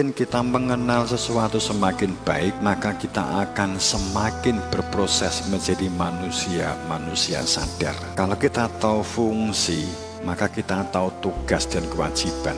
semakin kita mengenal sesuatu semakin baik, maka kita akan semakin berproses menjadi manusia sadar. Kalau kita tahu fungsi, maka kita tahu tugas dan kewajiban.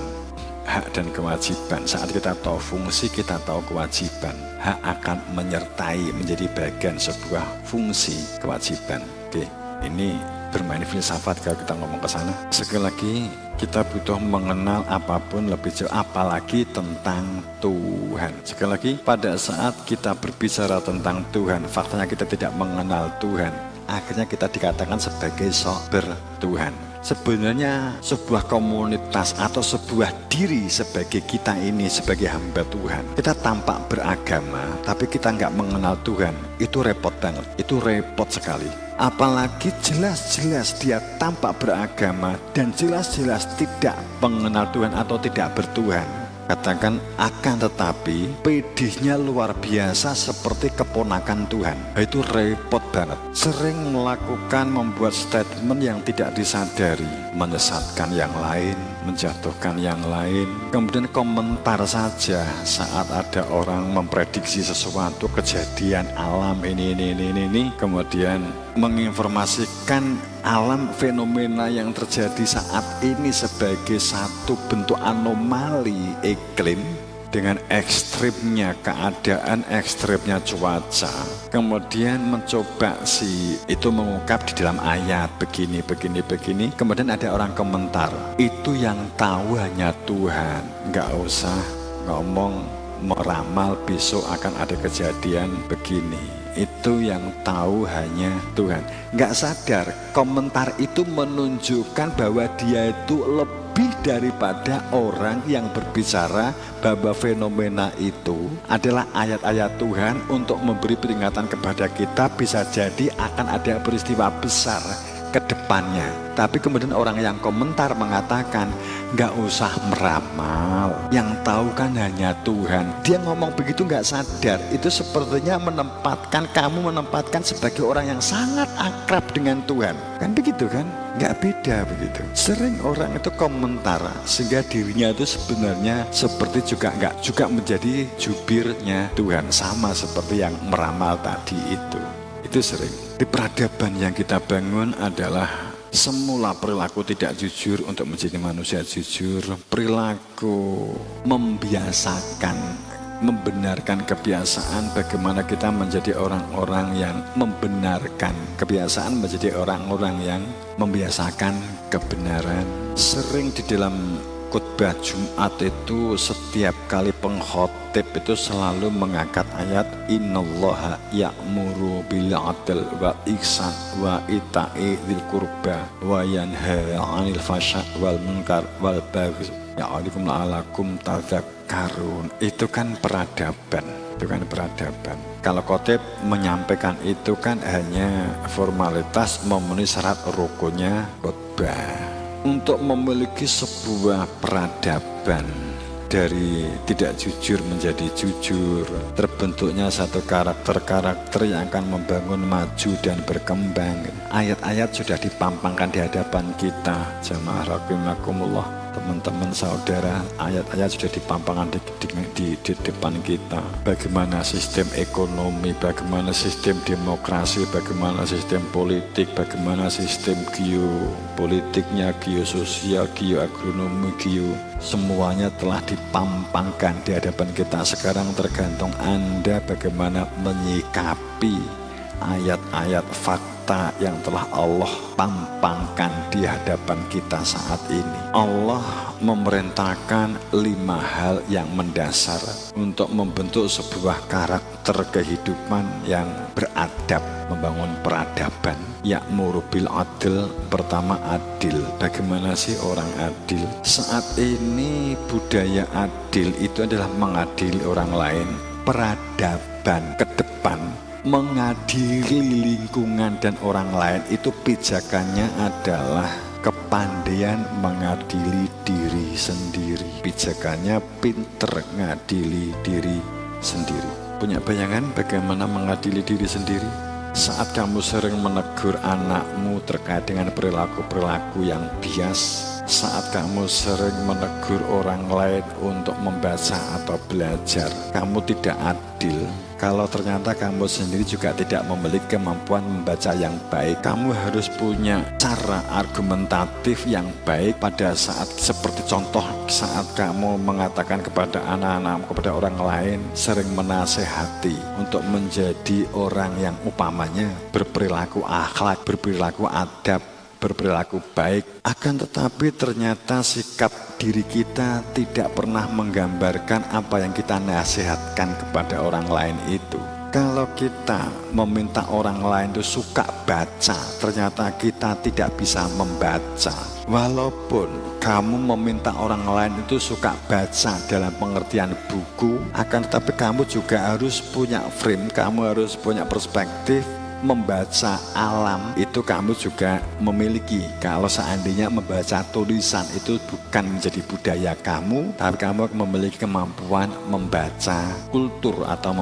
Hak dan kewajiban. Saat kita tahu fungsi, kita tahu kewajiban. Hak akan menyertai menjadi bagian sebuah fungsi kewajiban. Oke, ini bermain filsafat kalau kita ngomong ke sana. Sekali lagi, kita butuh mengenal apapun lebih jauh, apalagi tentang Tuhan. Sekali lagi, pada saat kita berbicara tentang Tuhan, faktanya kita tidak mengenal Tuhan, akhirnya kita dikatakan sebagai sok bertuhan. Sebenarnya sebuah komunitas atau sebuah diri sebagai kita ini sebagai hamba Tuhan, kita tampak beragama tapi kita nggak mengenal Tuhan, itu repot banget, itu repot sekali. Apalagi jelas-jelas dia tampak beragama dan jelas-jelas tidak mengenal Tuhan atau tidak bertuhan. Katakan akan tetapi pedihnya luar biasa seperti keponakan Tuhan. Itu repot banget. Sering melakukan membuat statement yang tidak disadari, menyesatkan yang lain, menjatuhkan yang lain. Kemudian komentar saja saat ada orang memprediksi sesuatu kejadian alam ini. Kemudian menginformasikan alam fenomena yang terjadi saat ini sebagai satu bentuk anomali iklim dengan ekstrimnya keadaan, ekstrimnya cuaca. Kemudian mencoba itu mengungkap di dalam ayat begini. Kemudian ada orang komentar, itu yang tahu hanya Tuhan. Nggak usah ngomong meramal besok akan ada kejadian begini. Itu yang tahu hanya Tuhan. Nggak sadar komentar itu menunjukkan bahwa dia itu lebih daripada orang yang berbicara bahwa fenomena itu adalah ayat-ayat Tuhan untuk memberi peringatan kepada kita, bisa jadi akan ada peristiwa besar ke depannya. Tapi kemudian orang yang komentar mengatakan nggak usah meramal, yang tahu kan hanya Tuhan. Dia ngomong begitu nggak sadar, itu sepertinya kamu menempatkan sebagai orang yang sangat akrab dengan Tuhan. Kan begitu kan? Nggak beda begitu. Sering orang itu komentar sehingga dirinya itu sebenarnya seperti nggak juga menjadi jubirnya Tuhan, sama seperti yang meramal tadi itu. Itu sering. Di peradaban yang kita bangun adalah semula perilaku tidak jujur untuk menjadi manusia jujur. Perilaku membiasakan, membenarkan kebiasaan, bagaimana kita menjadi orang-orang yang membenarkan kebiasaan, menjadi orang-orang yang membiasakan kebenaran. Sering di dalam khotbah Jumat itu setiap kali pengkhotib itu selalu mengangkat ayat innallaha ya'muru bil 'adl wa ihsan wa ita'i dzil qurba wa yanha 'anil fahsya wal munkar wal baghi ya'idzukum la'allakum tadzakkarun. Itu kan peradaban. Kalau khotib menyampaikan itu kan hanya formalitas memenuhi syarat rukunnya khotbah. Untuk memiliki sebuah peradaban dari tidak jujur menjadi jujur, terbentuknya satu karakter yang akan membangun maju dan berkembang. Ayat-ayat sudah dipampangkan di hadapan kita, jamaah rahimakumullah, teman-teman saudara. Ayat-ayat sudah dipampangkan di depan kita. Bagaimana sistem ekonomi, bagaimana sistem demokrasi, bagaimana sistem politik, bagaimana sistem geopolitiknya, geososial, geoagronomi, semuanya telah dipampangkan di hadapan kita. Sekarang tergantung Anda bagaimana menyikapi ayat-ayat fakta yang telah Allah pampangkan di hadapan kita saat ini. Allah memerintahkan 5 hal yang mendasar untuk membentuk sebuah karakter kehidupan yang beradab, membangun peradaban. Ya'muru bil 'adl, pertama adil. Bagaimana sih orang adil? Saat ini budaya adil itu adalah mengadili orang lain. Peradaban ke depan, mengadili lingkungan dan orang lain, itu pijakannya adalah kepandaian mengadili diri sendiri. Pijakannya pinter ngadili diri sendiri. Punya bayangan bagaimana mengadili diri sendiri? Saat kamu sering menegur anakmu terkait dengan perilaku-perilaku yang bias, saat kamu sering menegur orang lain untuk membaca atau belajar, kamu tidak adil. Kalau ternyata kamu sendiri juga tidak memiliki kemampuan membaca yang baik, kamu harus punya cara argumentatif yang baik pada saat seperti contoh saat kamu mengatakan kepada anak-anak, kepada orang lain, sering menasehati untuk menjadi orang yang upamanya berperilaku akhlak, berperilaku adab, berperilaku baik. Akan tetapi ternyata sikap diri kita tidak pernah menggambarkan apa yang kita nasihatkan kepada orang lain itu. Kalau kita meminta orang lain itu suka baca, ternyata kita tidak bisa membaca. Walaupun kamu meminta orang lain itu suka baca dalam pengertian buku, akan tetapi kamu juga harus punya frame, kamu harus punya perspektif. Membaca alam itu kamu juga memiliki. Kalau seandainya membaca tulisan itu bukan menjadi budaya kamu, tapi kamu memiliki kemampuan membaca kultur atau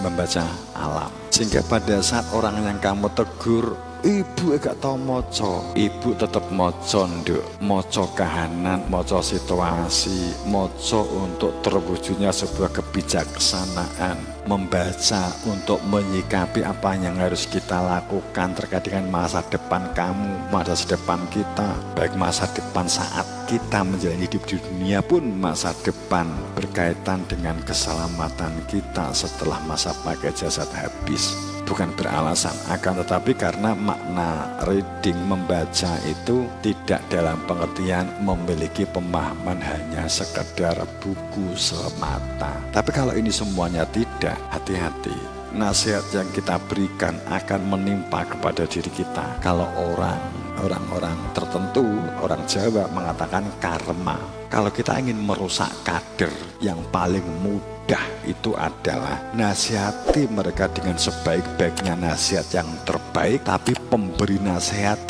membaca alam. Sehingga pada saat orang yang kamu tegur, ibu gak tau moco, ibu tetap moco nduk, moco kahanan, moco situasi, moco untuk terwujudnya sebuah kebijaksanaan, membaca untuk menyikapi apa yang harus kita lakukan terkait dengan masa depan kamu, masa depan kita, baik masa depan saat kita menjalani hidup di dunia pun masa depan berkaitan dengan keselamatan kita setelah masa pakai jasad habis. Bukan beralasan, akan tetapi karena makna reading, membaca itu tidak dalam pengertian memiliki pemahaman hanya sekedar buku semata. Tapi kalau ini semuanya tidak, hati-hati. Nasihat yang kita berikan akan menimpa kepada diri kita. Kalau orang-orang tertentu, orang Jawa mengatakan karma. Kalau kita ingin merusak kader, yang paling mudah itu adalah nasihati mereka dengan sebaik-baiknya nasihat yang terbaik. Tapi pemberi nasihat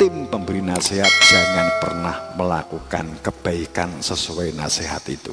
jangan pernah melakukan kebaikan sesuai nasihat itu.